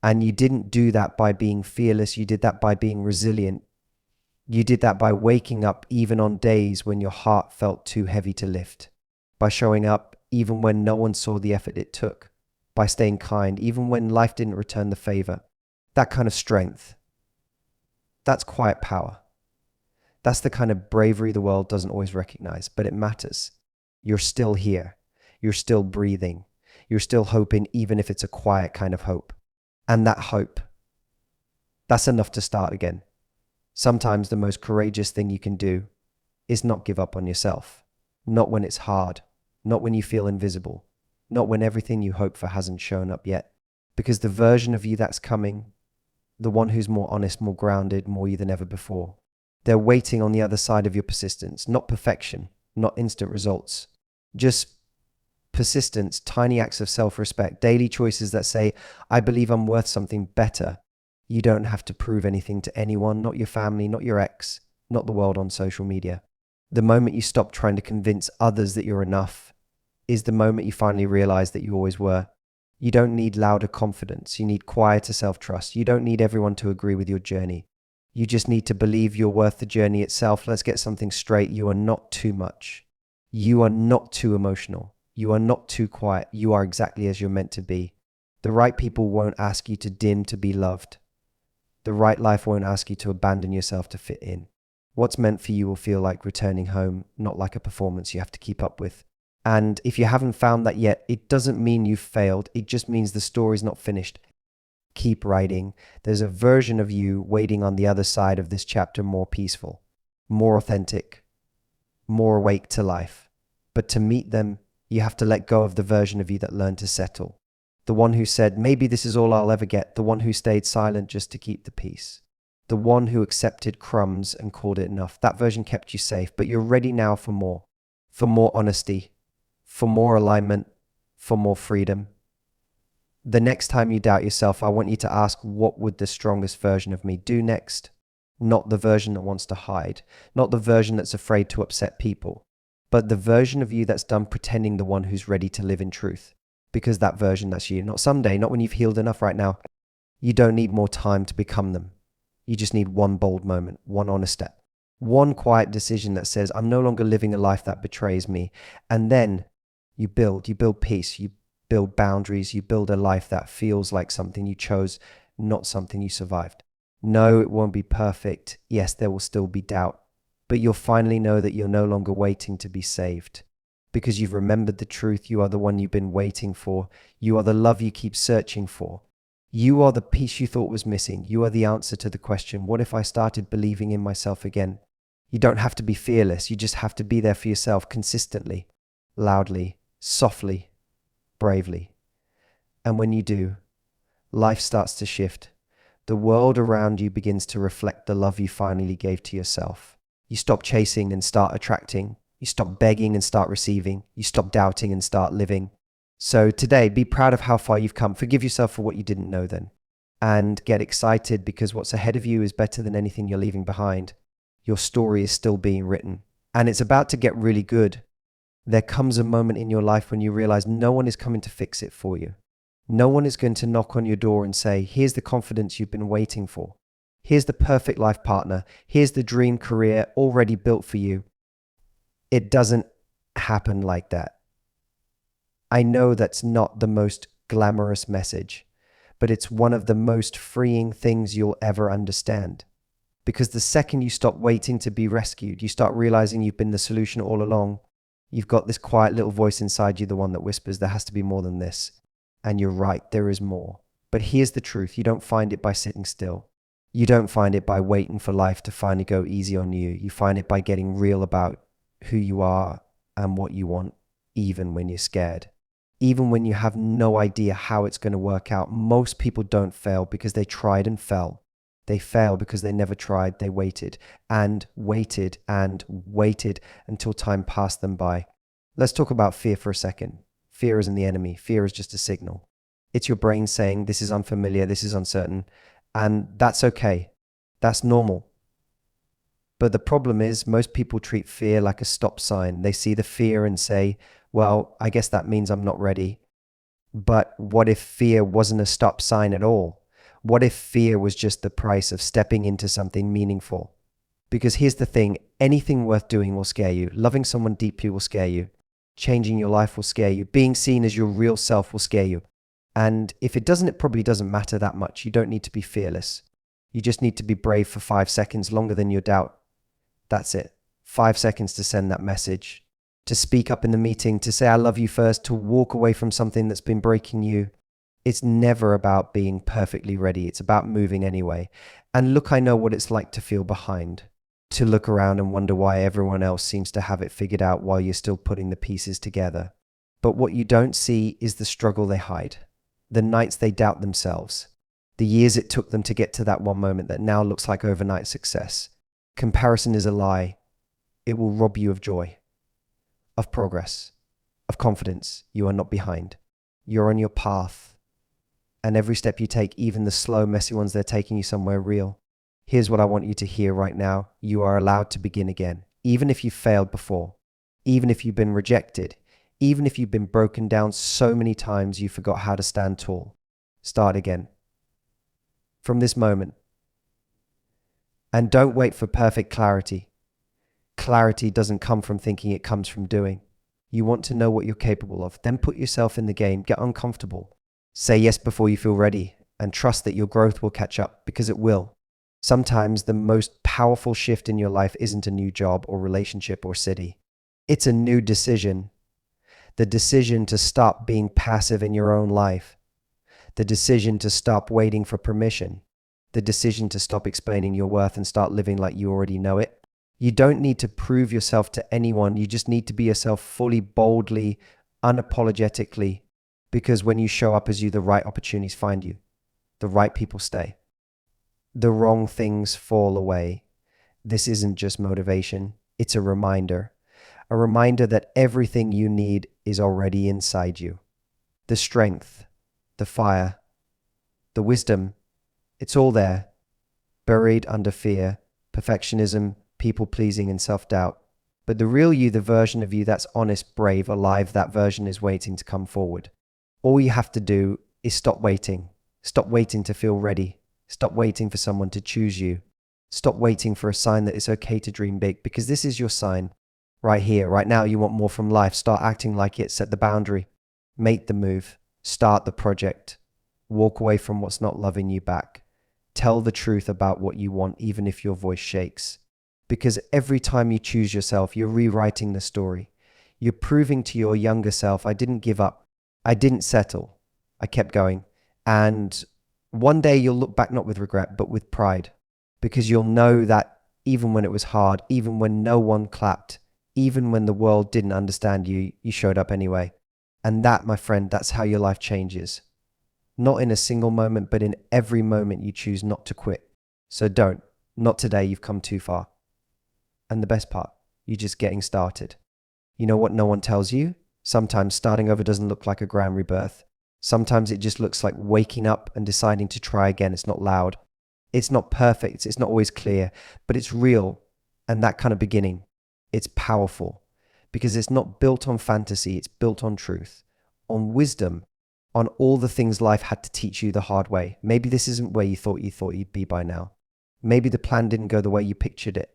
And you didn't do that by being fearless. You did that by being resilient. You did that by waking up even on days when your heart felt too heavy to lift, by showing up even when no one saw the effort it took, by staying kind even when life didn't return the favor. That kind of strength, that's quiet power. That's the kind of bravery the world doesn't always recognize, but it matters. You're still here. You're still breathing. You're still hoping, even if it's a quiet kind of hope. And that hope, that's enough to start again. Sometimes the most courageous thing you can do is not give up on yourself. Not when it's hard. Not when you feel invisible. Not when everything you hope for hasn't shown up yet. Because the version of you that's coming, the one who's more honest, more grounded, more you than ever before, they're waiting on the other side of your persistence. Not perfection, not instant results. Just persistence, tiny acts of self-respect, daily choices that say, I believe I'm worth something better. You don't have to prove anything to anyone, not your family, not your ex, not the world on social media. The moment you stop trying to convince others that you're enough is the moment you finally realize that you always were. You don't need louder confidence. You need quieter self-trust. You don't need everyone to agree with your journey. You just need to believe you're worth the journey itself. Let's get something straight. You are not too much. You are not too emotional. You are not too quiet. You are exactly as you're meant to be. The right people won't ask you to dim to be loved. The right life won't ask you to abandon yourself to fit in. What's meant for you will feel like returning home, not like a performance you have to keep up with. And if you haven't found that yet, it doesn't mean you've failed. It just means the story's not finished. Keep writing. There's a version of you waiting on the other side of this chapter, more peaceful, more authentic, more awake to life. But to meet them, you have to let go of the version of you that learned to settle. The one who said, maybe this is all I'll ever get. The one who stayed silent just to keep the peace. The one who accepted crumbs and called it enough. That version kept you safe, but you're ready now for more honesty, for more alignment, for more freedom. The next time you doubt yourself, I want you to ask, what would the strongest version of me do next? Not the version that wants to hide, not the version that's afraid to upset people, but the version of you that's done pretending, the one who's ready to live in truth. Because that version, that's you. Not someday, not when you've healed enough right now. You don't need more time to become them. You just need one bold moment, one honest step, one quiet decision that says, I'm no longer living a life that betrays me. And then you build peace, you build boundaries, you build a life that feels like something you chose, not something you survived. No, it won't be perfect. Yes, there will still be doubt, but you'll finally know that you're no longer waiting to be saved. Because you've remembered the truth. You are the one you've been waiting for. You are the love you keep searching for. You are the peace you thought was missing. You are the answer to the question, what if I started believing in myself again? You don't have to be fearless. You just have to be there for yourself consistently, loudly, softly, bravely. And when you do, life starts to shift. The world around you begins to reflect the love you finally gave to yourself. You stop chasing and start attracting. You stop begging and start receiving. You stop doubting and start living. So today, be proud of how far you've come. Forgive yourself for what you didn't know then. And get excited because what's ahead of you is better than anything you're leaving behind. Your story is still being written. And it's about to get really good. There comes a moment in your life when you realize no one is coming to fix it for you. No one is going to knock on your door and say, here's the confidence you've been waiting for. Here's the perfect life partner. Here's the dream career already built for you. It doesn't happen like that. I know that's not the most glamorous message, but it's one of the most freeing things you'll ever understand. Because the second you stop waiting to be rescued, you start realizing you've been the solution all along. You've got this quiet little voice inside you, the one that whispers, there has to be more than this. And you're right, there is more. But here's the truth. You don't find it by sitting still. You don't find it by waiting for life to finally go easy on you. You find it by getting real about who you are and what you want, even when you're scared. Even when you have no idea how it's going to work out. Most people don't fail because they tried and fell. They fail because they never tried. They waited and waited and waited until time passed them by. Let's talk about fear for a second. Fear isn't the enemy. Fear is just a signal. It's your brain saying, this is unfamiliar, this is uncertain, and that's okay. That's normal. But the problem is most people treat fear like a stop sign. They see the fear and say, well, I guess that means I'm not ready. But what if fear wasn't a stop sign at all? What if fear was just the price of stepping into something meaningful? Because here's the thing, anything worth doing will scare you. Loving someone deeply will scare you. Changing your life will scare you. Being seen as your real self will scare you. And if it doesn't, it probably doesn't matter that much. You don't need to be fearless. You just need to be brave for 5 seconds, longer than your doubt. That's it. 5 seconds to send that message, to speak up in the meeting, to say I love you first, to walk away from something that's been breaking you. It's never about being perfectly ready. It's about moving anyway. And look, I know what it's like to feel behind, to look around and wonder why everyone else seems to have it figured out while you're still putting the pieces together. But what you don't see is the struggle they hide, the nights they doubt themselves, the years it took them to get to that one moment that now looks like overnight success. Comparison is a lie. It will rob you of joy, of progress, of confidence. You are not behind. You're on your path. And every step you take, even the slow, messy ones, they're taking you somewhere real. Here's what I want you to hear right now. You are allowed to begin again, even if you've failed before, even if you've been rejected, even if you've been broken down so many times you forgot how to stand tall. Start again. From this moment. And don't wait for perfect clarity. Clarity doesn't come from thinking, it comes from doing. You want to know what you're capable of. Then put yourself in the game. Get uncomfortable. Say yes before you feel ready, and trust that your growth will catch up, because it will. Sometimes the most powerful shift in your life isn't a new job or relationship or city. It's a new decision. The decision to stop being passive in your own life. The decision to stop waiting for permission. The decision to stop explaining your worth and start living like you already know it. You don't need to prove yourself to anyone. You just need to be yourself fully, boldly, unapologetically. Because when you show up as you, the right opportunities find you. The right people stay. The wrong things fall away. This isn't just motivation. It's a reminder. A reminder that everything you need is already inside you. The strength, the fire, the wisdom, it's all there. Buried under fear, perfectionism, people-pleasing, and self-doubt. But the real you, the version of you that's honest, brave, alive, that version is waiting to come forward. All you have to do is stop waiting. Stop waiting to feel ready. Stop waiting for someone to choose you. Stop waiting for a sign that it's okay to dream big, because this is your sign. Right here, right now, you want more from life. Start acting like it. Set the boundary. Make the move. Start the project. Walk away from what's not loving you back. Tell the truth about what you want, even if your voice shakes. Because every time you choose yourself, you're rewriting the story. You're proving to your younger self, I didn't give up. I didn't settle. I kept going. And one day you'll look back not with regret, but with pride. Because you'll know that even when it was hard, even when no one clapped, even when the world didn't understand you, you showed up anyway. And that, my friend, that's how your life changes. Not in a single moment, but in every moment you choose not to quit. So don't. Not today, you've come too far. And the best part, you're just getting started. You know what no one tells you? Sometimes starting over doesn't look like a grand rebirth. Sometimes it just looks like waking up and deciding to try again. It's not loud. It's not perfect. It's not always clear, but it's real. And that kind of beginning, it's powerful because it's not built on fantasy. It's built on truth, on wisdom, on all the things life had to teach you the hard way. Maybe this isn't where you thought you'd be by now. Maybe the plan didn't go the way you pictured it.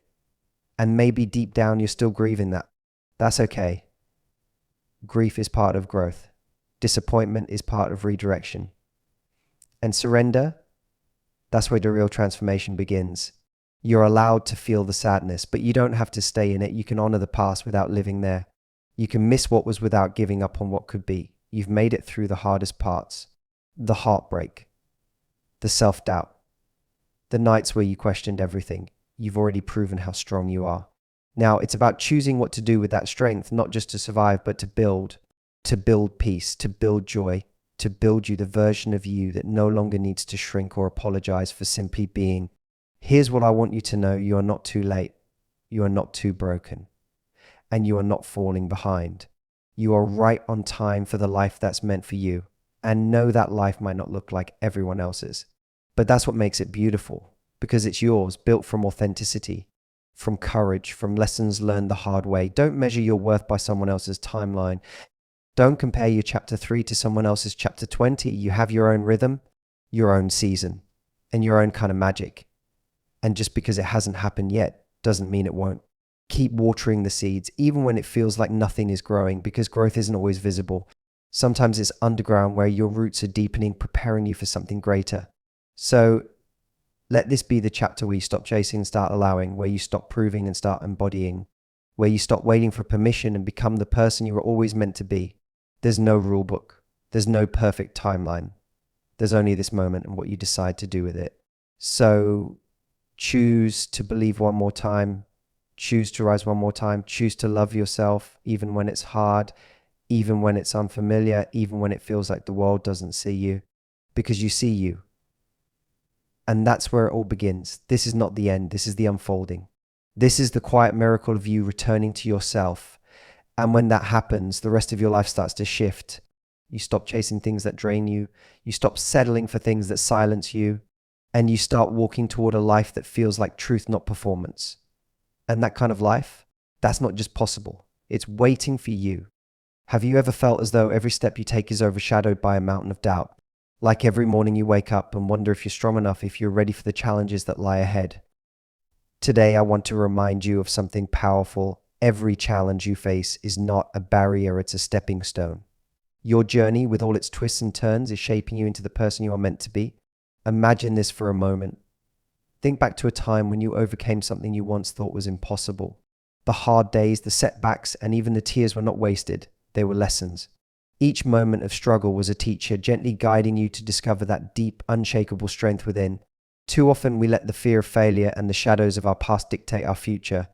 And maybe deep down you're still grieving that. That's okay. Grief is part of growth. Disappointment is part of redirection. And surrender, that's where the real transformation begins. You're allowed to feel the sadness, but you don't have to stay in it. You can honor the past without living there. You can miss what was without giving up on what could be. You've made it through the hardest parts, the heartbreak, the self-doubt, the nights where you questioned everything. You've already proven how strong you are. Now, it's about choosing what to do with that strength, not just to survive, but to build peace, to build joy, to build you the version of you that no longer needs to shrink or apologize for simply being. Here's what I want you to know. You are not too late. You are not too broken. And you are not falling behind. You are right on time for the life that's meant for you. And know that life might not look like everyone else's. But that's what makes it beautiful, because it's yours, built from authenticity, from courage, from lessons learned the hard way. Don't measure your worth by someone else's timeline. Don't compare your chapter 3 to someone else's chapter 20. You have your own rhythm, your own season. and your own kind of magic. And just because it hasn't happened yet doesn't mean it won't. Keep watering the seeds, even when it feels like nothing is growing, because growth isn't always visible. Sometimes it's underground, where your roots are deepening, preparing you for something greater. So let this be the chapter where you stop chasing and start allowing, where you stop proving and start embodying, where you stop waiting for permission and become the person you were always meant to be. There's no rule book. There's no perfect timeline. There's only this moment and what you decide to do with it. So choose to believe one more time. Choose to rise one more time. Choose to love yourself, even when it's hard, even when it's unfamiliar, even when it feels like the world doesn't see you, because you see you. And that's where it all begins. This is not the end. This is the unfolding. This is the quiet miracle of you returning to yourself. And when that happens, the rest of your life starts to shift. You stop chasing things that drain you. You stop settling for things that silence you. And you start walking toward a life that feels like truth, not performance. And that kind of life, that's not just possible. It's waiting for you. Have you ever felt as though every step you take is overshadowed by a mountain of doubt? Like every morning you wake up and wonder if you're strong enough, if you're ready for the challenges that lie ahead. Today, I want to remind you of something powerful. Every challenge you face is not a barrier, it's a stepping stone. Your journey, with all its twists and turns, is shaping you into the person you are meant to be. Imagine this for a moment. Think back to a time when you overcame something you once thought was impossible. The hard days, the setbacks, and even the tears were not wasted. They were lessons. Each moment of struggle was a teacher, gently guiding you to discover that deep, unshakable strength within. Too often we let the fear of failure and the shadows of our past dictate our future.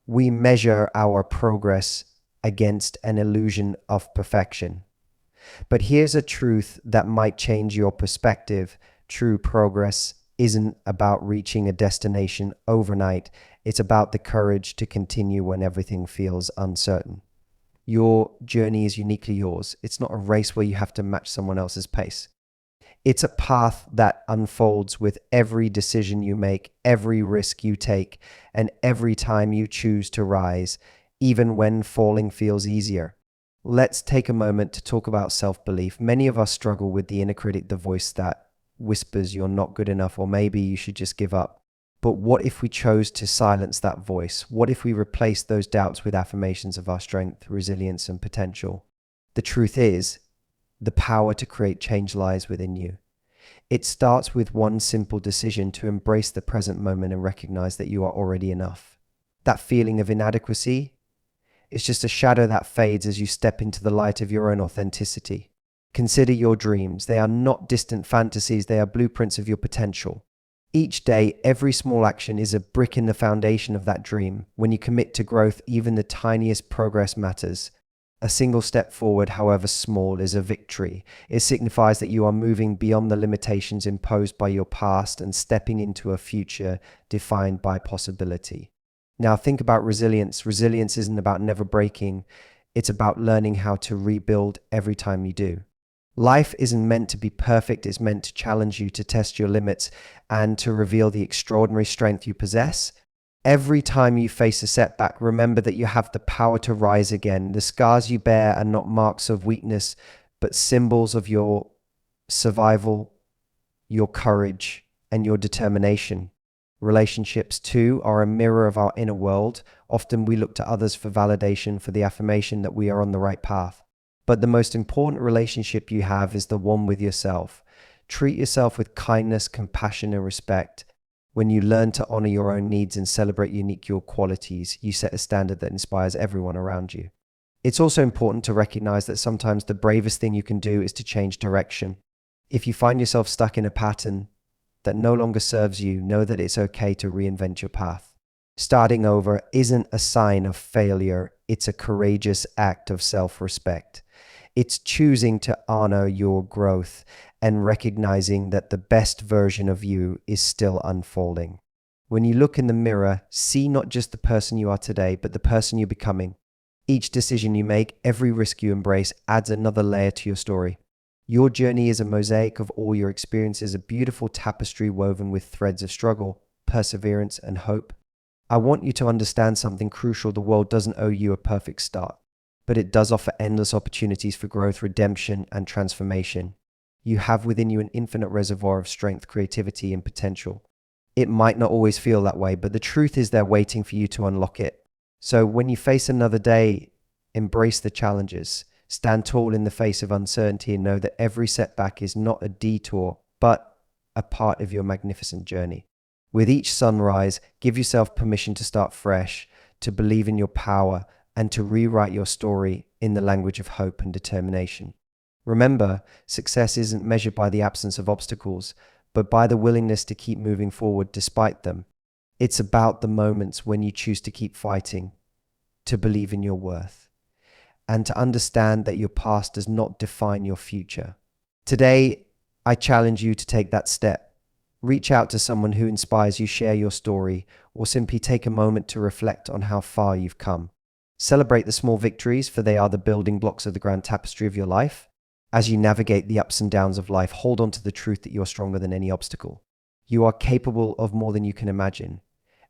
We measure our progress against an illusion of perfection. But here's a truth that might change your perspective. True progress isn't about reaching a destination overnight. It's about the courage to continue when everything feels uncertain. Your journey is uniquely yours. It's not a race where you have to match someone else's pace. It's a path that unfolds with every decision you make, every risk you take, and every time you choose to rise, even when falling feels easier. Let's take a moment to talk about self-belief. Many of us struggle with the inner critic, the voice that whispers you're not good enough, or maybe you should just give up. But what if we chose to silence that voice? What if we replaced those doubts with affirmations of our strength, resilience, and potential? The truth is, the power to create change lies within you. It starts with one simple decision to embrace the present moment and recognize that you are already enough. That feeling of inadequacy is just a shadow that fades as you step into the light of your own authenticity. Consider your dreams. They are not distant fantasies. They are blueprints of your potential. Each day, every small action is a brick in the foundation of that dream. When you commit to growth, even the tiniest progress matters. A single step forward, however small, is a victory. It signifies that you are moving beyond the limitations imposed by your past and stepping into a future defined by possibility. Now think about resilience. Resilience isn't about never breaking. It's about learning how to rebuild every time you do. Life isn't meant to be perfect. It's meant to challenge you, to test your limits, and to reveal the extraordinary strength you possess. Every time you face a setback, remember that you have the power to rise again. The scars you bear are not marks of weakness, but symbols of your survival, your courage, and your determination. Relationships, too, are a mirror of our inner world. Often we look to others for validation, for the affirmation that we are on the right path. But the most important relationship you have is the one with yourself. Treat yourself with kindness, compassion, and respect. When you learn to honor your own needs and celebrate your qualities, you set a standard that inspires everyone around you. It's also important to recognize that sometimes the bravest thing you can do is to change direction. If you find yourself stuck in a pattern that no longer serves you, know that it's okay to reinvent your path. Starting over isn't a sign of failure. It's a courageous act of self-respect. It's choosing to honor your growth and recognizing that the best version of you is still unfolding. When you look in the mirror, see not just the person you are today, but the person you're becoming. Each decision you make, every risk you embrace, adds another layer to your story. Your journey is a mosaic of all your experiences, a beautiful tapestry woven with threads of struggle, perseverance, and hope. I want you to understand something crucial. The world doesn't owe you a perfect start, but it does offer endless opportunities for growth, redemption, and transformation. You have within you an infinite reservoir of strength, creativity, and potential. It might not always feel that way, but the truth is they're waiting for you to unlock it. So when you face another day, embrace the challenges, stand tall in the face of uncertainty, and know that every setback is not a detour, but a part of your magnificent journey. With each sunrise, give yourself permission to start fresh, to believe in your power, and to rewrite your story in the language of hope and determination. Remember, success isn't measured by the absence of obstacles, but by the willingness to keep moving forward despite them. It's about the moments when you choose to keep fighting, to believe in your worth, and to understand that your past does not define your future. Today, I challenge you to take that step. Reach out to someone who inspires you, share your story, or simply take a moment to reflect on how far you've come. Celebrate the small victories, for they are the building blocks of the grand tapestry of your life. As you navigate the ups and downs of life, hold on to the truth that you're stronger than any obstacle. You are capable of more than you can imagine.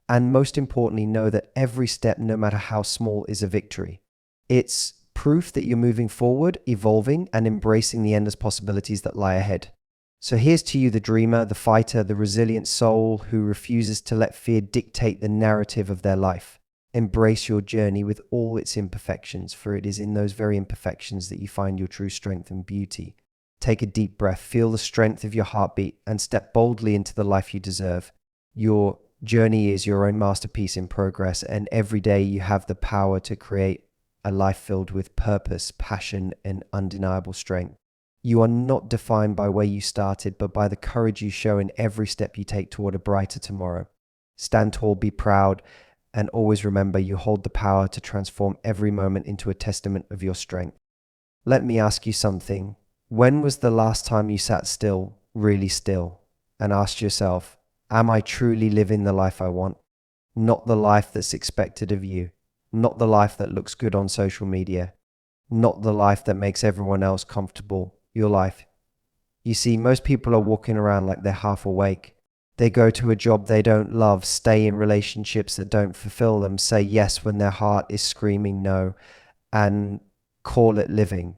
And most importantly, know that every step, no matter how small, is a victory. It's proof that you're moving forward, evolving, and embracing the endless possibilities that lie ahead. So here's to you, the dreamer, the fighter, the resilient soul who refuses to let fear dictate the narrative of their life. Embrace your journey with all its imperfections, for it is in those very imperfections that you find your true strength and beauty. Take a deep breath, feel the strength of your heartbeat, and step boldly into the life you deserve. Your journey is your own masterpiece in progress, and every day you have the power to create a life filled with purpose, passion, and undeniable strength. You are not defined by where you started, but by the courage you show in every step you take toward a brighter tomorrow. Stand tall, be proud, and always remember you hold the power to transform every moment into a testament of your strength. Let me ask you something. When was the last time you sat still, really still, and asked yourself, am I truly living the life I want? Not the life that's expected of you. Not the life that looks good on social media. Not the life that makes everyone else comfortable. Your life. You see, most people are walking around like they're half awake. They go to a job they don't love, stay in relationships that don't fulfill them, say yes when their heart is screaming no, and call it living.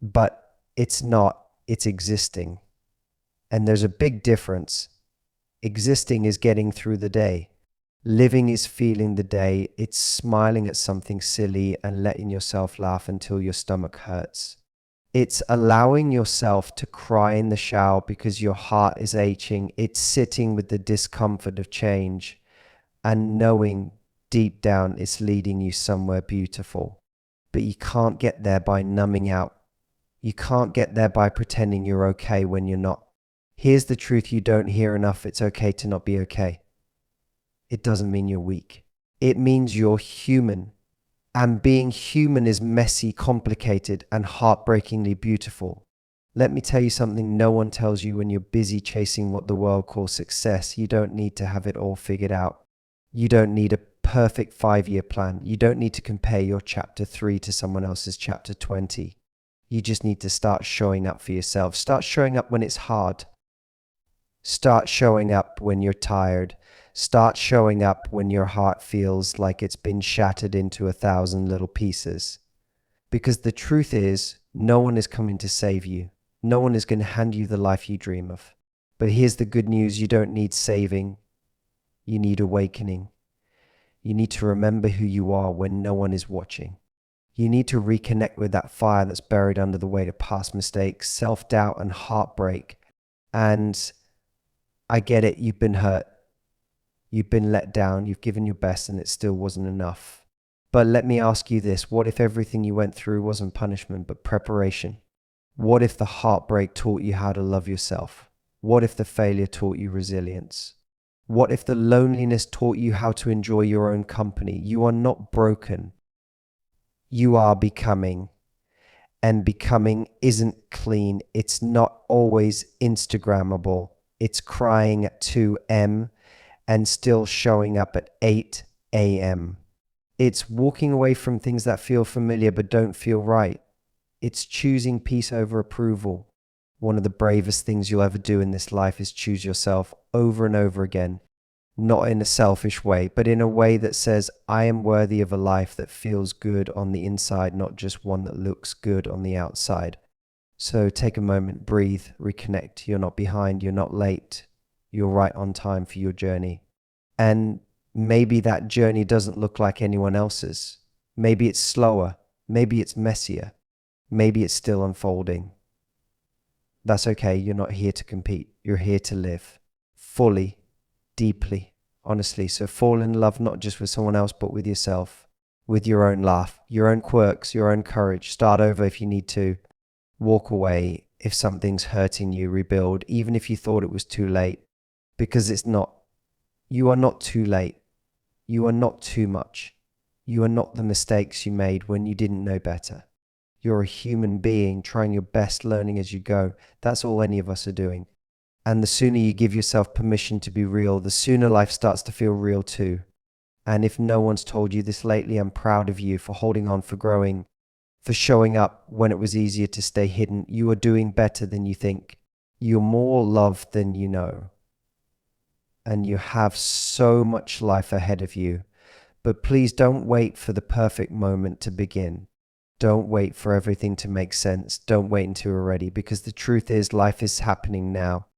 But it's not, it's existing. And there's a big difference. Existing is getting through the day. Living is feeling the day. It's smiling at something silly and letting yourself laugh until your stomach hurts. It's allowing yourself to cry in the shower because your heart is aching. It's sitting with the discomfort of change and knowing deep down it's leading you somewhere beautiful. But you can't get there by numbing out. You can't get there by pretending you're okay when you're not. Here's the truth you don't hear enough. It's okay to not be okay. It doesn't mean you're weak. It means you're human. And being human is messy, complicated, and heartbreakingly beautiful. Let me tell you something no one tells you when you're busy chasing what the world calls success. You don't need to have it all figured out. You don't need a perfect 5-year plan. You don't need to compare your chapter 3 to someone else's chapter 20. You just need to start showing up for yourself. Start showing up when it's hard. Start showing up when you're tired. Start showing up when your heart feels like it's been shattered into 1,000 little pieces. Because the truth is, no one is coming to save you. No one is going to hand you the life you dream of. But here's the good news. You don't need saving. You need awakening. You need to remember who you are when no one is watching. You need to reconnect with that fire that's buried under the weight of past mistakes, self-doubt, and heartbreak. And I get it. You've been hurt. You've been let down, you've given your best, and it still wasn't enough. But let me ask you this, what if everything you went through wasn't punishment, but preparation? What if the heartbreak taught you how to love yourself? What if the failure taught you resilience? What if the loneliness taught you how to enjoy your own company? You are not broken. You are becoming. And becoming isn't clean. It's not always Instagrammable. It's crying at 2 a.m. and still showing up at 8 a.m. It's walking away from things that feel familiar but don't feel right. It's choosing peace over approval. One of the bravest things you'll ever do in this life is choose yourself over and over again. Not in a selfish way, but in a way that says, I am worthy of a life that feels good on the inside, not just one that looks good on the outside. So take a moment, breathe, reconnect. You're not behind, you're not late. You're right on time for your journey. And maybe that journey doesn't look like anyone else's. Maybe it's slower. Maybe it's messier. Maybe it's still unfolding. That's okay. You're not here to compete. You're here to live fully, deeply, honestly. So fall in love not just with someone else, but with yourself, with your own laugh, your own quirks, your own courage. Start over if you need to. Walk away if something's hurting you. Rebuild, even if you thought it was too late, because it's not. You are not too late. You are not too much. You are not the mistakes you made when you didn't know better. You're a human being trying your best, learning as you go. That's all any of us are doing. And the sooner you give yourself permission to be real, the sooner life starts to feel real too. And if no one's told you this lately, I'm proud of you for holding on, for growing, for showing up when it was easier to stay hidden. You are doing better than you think. You're more loved than you know. And you have so much life ahead of you. But please don't wait for the perfect moment to begin. Don't wait for everything to make sense. Don't wait until you're ready, because the truth is life is happening now.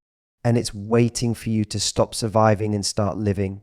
And it's waiting for you to stop surviving and start living.